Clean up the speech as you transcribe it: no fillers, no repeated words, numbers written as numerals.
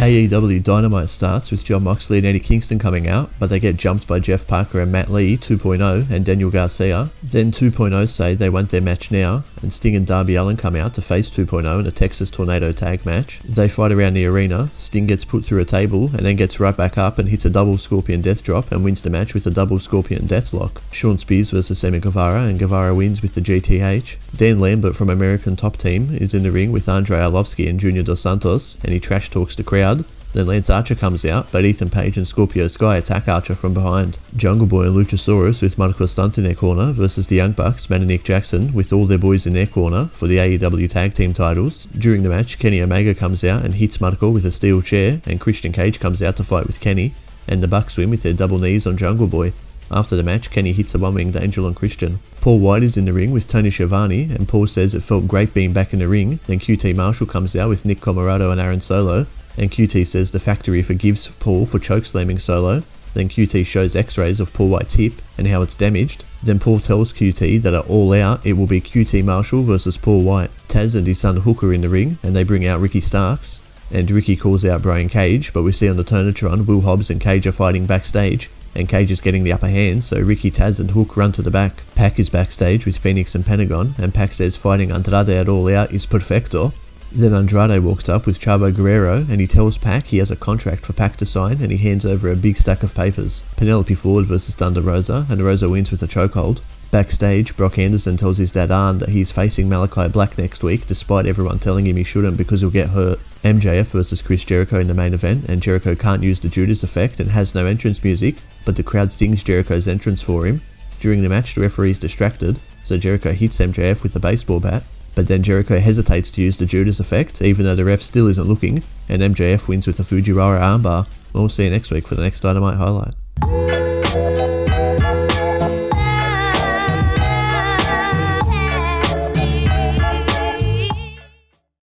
Aew Dynamite starts with Jon Moxley and Eddie Kingston coming out, but they get jumped by Jeff Parker and Matt Lee 2.0 and Daniel Garcia. Then 2.0 say they want their match now, and Sting and Darby Allin come out to face 2.0 in a Texas Tornado tag match. They fight around the arena, Sting gets put through a table and then gets right back up and hits a double Scorpion Death Drop and wins the match with a double Scorpion Deathlock. Shawn Spears vs Sammy Guevara, and Guevara wins with the GTH. Dan Lambert from American Top Team is in the ring with Andrei Arlovski and Junior Dos Santos, and he trash talks the crowd. Then Lance Archer comes out, but Ethan Page and Scorpio Sky attack Archer from behind. Jungle Boy and Luchasaurus with Monaco Stunt in their corner versus the Young Bucks, Matt and Nick Jackson with all their boys in their corner for the AEW Tag Team titles. During the match, Kenny Omega comes out and hits Monaco with a steel chair, and Christian Cage comes out to fight with Kenny, and the Bucks win with their double knees on Jungle Boy. After the match, Kenny hits a one-winged angel on Christian. Paul White is in the ring with Tony Schiavone, and Paul says it felt great being back in the ring. Then QT Marshall comes out with Nick Comoroto and Aaron Solo, and QT says the factory forgives Paul for chokeslamming Solo. Then QT shows x-rays of Paul White's hip and how it's damaged. Then Paul tells QT that at All Out it will be QT Marshall versus Paul White. Taz and his son Hook are in the ring, and they bring out Ricky Starks, and Ricky calls out Brian Cage, but we see on the Turnatron Will Hobbs and Cage are fighting backstage, and Cage is getting the upper hand, so Ricky, Taz and Hook run to the back. Pac is backstage with Phoenix and Pentagon, and Pac says fighting Andrade at All Out is perfecto. Then Andrade walks up with Chavo Guerrero, and he tells Pac he has a contract for Pac to sign, and he hands over a big stack of papers. Penelope Ford versus Thunder Rosa, and Rosa wins with a chokehold. Backstage, Brock Anderson tells his dad Arn that he's facing Malachi Black next week, despite everyone telling him he shouldn't because he'll get hurt. MJF versus Chris Jericho in the main event, and Jericho can't use the Judas effect and has no entrance music, but the crowd sings Jericho's entrance for him. During the match, the referee's distracted, so Jericho hits MJF with a baseball bat, but then Jericho hesitates to use the Judas effect, even though the ref still isn't looking, and MJF wins with a Fujiwara armbar. We'll see you next week for the next Dynamite highlight.